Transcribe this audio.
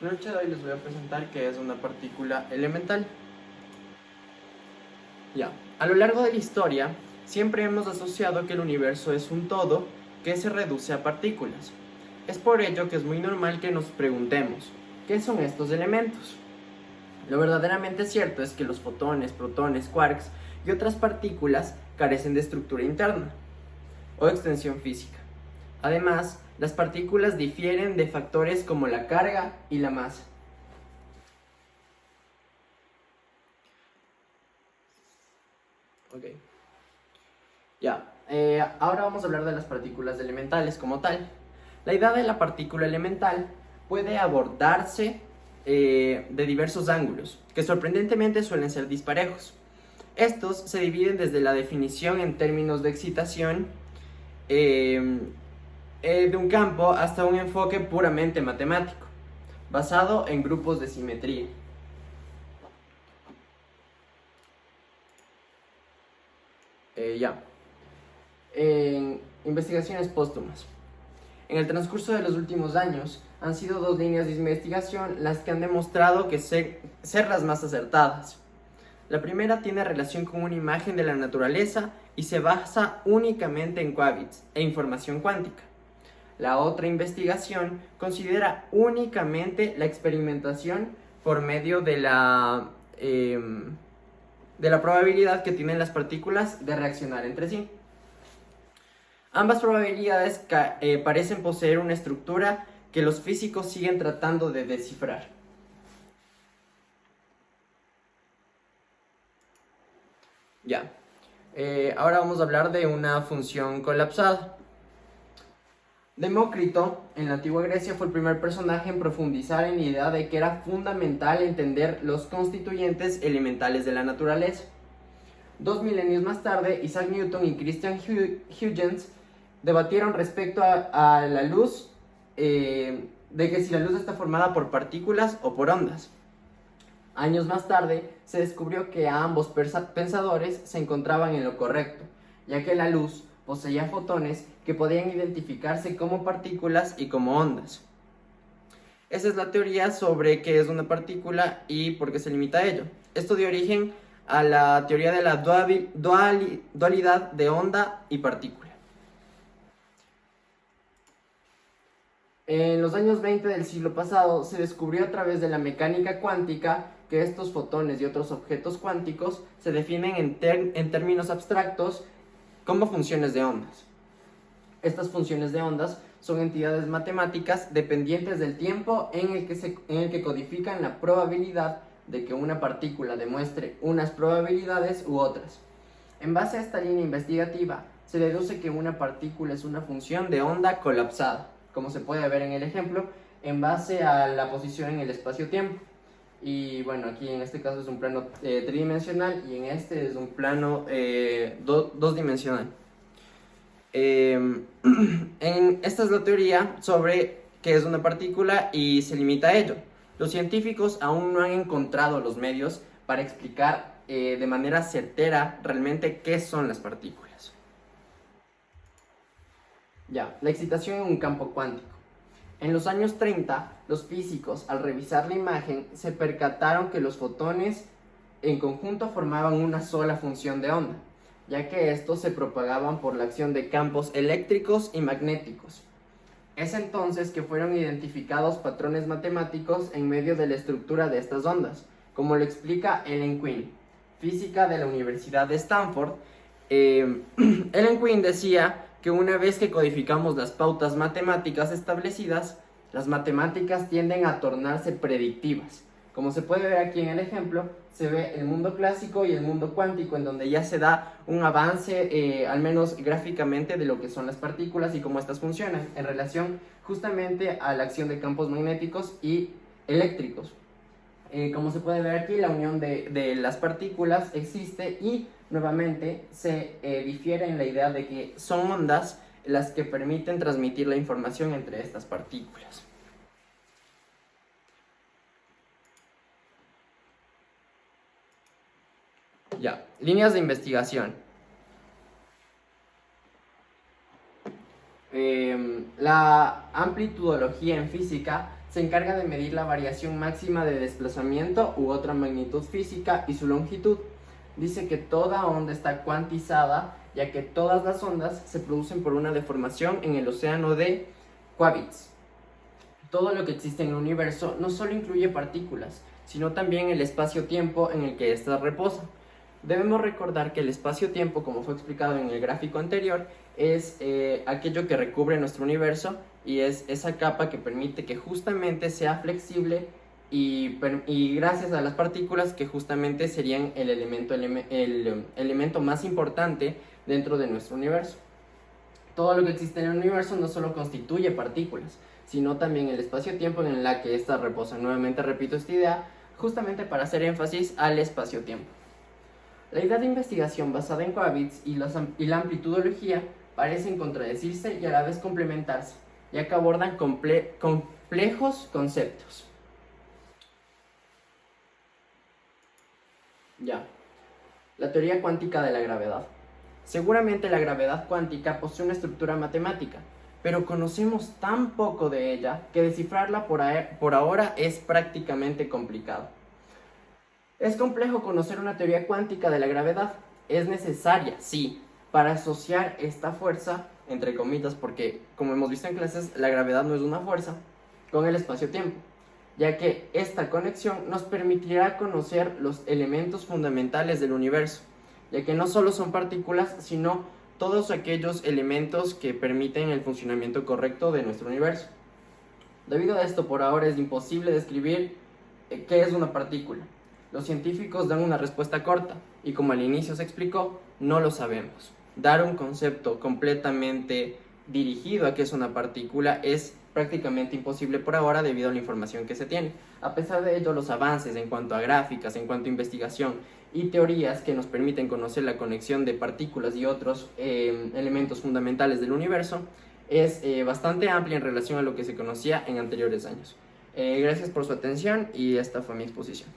En la noche de hoy les voy a presentar qué es una partícula elemental. A lo largo de la historia, siempre hemos asociado que el universo es un todo que se reduce a partículas. Es por ello que es muy normal que nos preguntemos, ¿qué son estos elementos? Lo verdaderamente cierto es que los fotones, protones, quarks y otras partículas carecen de estructura interna o extensión física. Además, las partículas difieren de factores como la carga y la masa. Ahora vamos a hablar de las partículas elementales como tal. La idea de la partícula elemental puede abordarse de diversos ángulos, que sorprendentemente suelen ser disparejos. Estos se dividen desde la definición en términos de excitación de un campo hasta un enfoque puramente matemático, basado en grupos de simetría. En investigaciones póstumas. En el transcurso de los últimos años, han sido dos líneas de investigación las que han demostrado que ser las más acertadas. La primera tiene relación con una imagen de la naturaleza y se basa únicamente en qubits e información cuántica. La otra investigación considera únicamente la experimentación por medio de la probabilidad que tienen las partículas de reaccionar entre sí. Ambas probabilidades parecen poseer una estructura que los físicos siguen tratando de descifrar. Ahora vamos a hablar de una función colapsada. Demócrito, en la antigua Grecia, fue el primer personaje en profundizar en la idea de que era fundamental entender los constituyentes elementales de la naturaleza. 2 milenios más tarde, Isaac Newton y Christian Huygens debatieron respecto a la luz, de que si la luz está formada por partículas o por ondas. Años más tarde, se descubrió que ambos pensadores se encontraban en lo correcto, ya que la luz poseía fotones que podían identificarse como partículas y como ondas. Esa es la teoría sobre qué es una partícula y por qué se limita a ello. Esto dio origen a la teoría de la dualidad de onda y partícula. En los años 20 del siglo pasado se descubrió a través de la mecánica cuántica que estos fotones y otros objetos cuánticos se definen en términos abstractos como funciones de ondas. Estas funciones de ondas son entidades matemáticas dependientes del tiempo en el que codifican la probabilidad de que una partícula demuestre unas probabilidades u otras. En base a esta línea investigativa, se deduce que una partícula es una función de onda colapsada, como se puede ver en el ejemplo, en base a la posición en el espacio-tiempo. Y bueno, aquí en este caso es un plano tridimensional y en este es un plano dos-dimensional. Esta es la teoría sobre qué es una partícula y se limita a ello. Los científicos aún no han encontrado los medios para explicar de manera certera realmente qué son las partículas. La excitación en un campo cuántico. En los años 30, los físicos, al revisar la imagen, se percataron que los fotones en conjunto formaban una sola función de onda, ya que estos se propagaban por la acción de campos eléctricos y magnéticos. Es entonces que fueron identificados patrones matemáticos en medio de la estructura de estas ondas, como lo explica Ellen Quinn, física de la Universidad de Stanford. Ellen Quinn decía que una vez que codificamos las pautas matemáticas establecidas, las matemáticas tienden a tornarse predictivas. Como se puede ver aquí en el ejemplo, se ve el mundo clásico y el mundo cuántico, en donde ya se da un avance, al menos gráficamente, de lo que son las partículas y cómo estas funcionan, en relación justamente a la acción de campos magnéticos y eléctricos. Como se puede ver aquí, la unión de las partículas existe y nuevamente se difiere en la idea de que son ondas las que permiten transmitir la información entre estas partículas. Líneas de investigación. La amplitudología en física se encarga de medir la variación máxima de desplazamiento u otra magnitud física y su longitud. Dice que toda onda está cuantizada, ya que todas las ondas se producen por una deformación en el océano de Quabitz. Todo lo que existe en el universo no solo incluye partículas, sino también el espacio-tiempo en el que éstas reposan. Debemos recordar que el espacio-tiempo, como fue explicado en el gráfico anterior, es aquello que recubre nuestro universo y es esa capa que permite que justamente sea flexible y gracias a las partículas que justamente serían el elemento más importante dentro de nuestro universo. Todo lo que existe en el universo no solo constituye partículas, sino también el espacio-tiempo en el que éstas reposan. Nuevamente repito esta idea, justamente para hacer énfasis al espacio-tiempo. La idea de investigación basada en Quabitz y la amplitudología parecen contradecirse y a la vez complementarse, ya que abordan complejos conceptos. La teoría cuántica de la gravedad. Seguramente la gravedad cuántica posee una estructura matemática, pero conocemos tan poco de ella que descifrarla por ahora es prácticamente complicado. Es complejo conocer una teoría cuántica de la gravedad. Es necesaria, sí, para asociar esta fuerza, entre comillas, porque como hemos visto en clases, la gravedad no es una fuerza, con el espacio-tiempo, ya que esta conexión nos permitirá conocer los elementos fundamentales del universo, ya que no solo son partículas, sino todos aquellos elementos que permiten el funcionamiento correcto de nuestro universo. Debido a esto, por ahora es imposible describir qué es una partícula. Los científicos dan una respuesta corta, y como al inicio se explicó, no lo sabemos. Dar un concepto completamente dirigido a qué es una partícula es prácticamente imposible por ahora debido a la información que se tiene. A pesar de ello, los avances en cuanto a gráficas, en cuanto a investigación y teorías que nos permiten conocer la conexión de partículas y otros elementos fundamentales del universo es bastante amplia en relación a lo que se conocía en anteriores años. Gracias por su atención y esta fue mi exposición.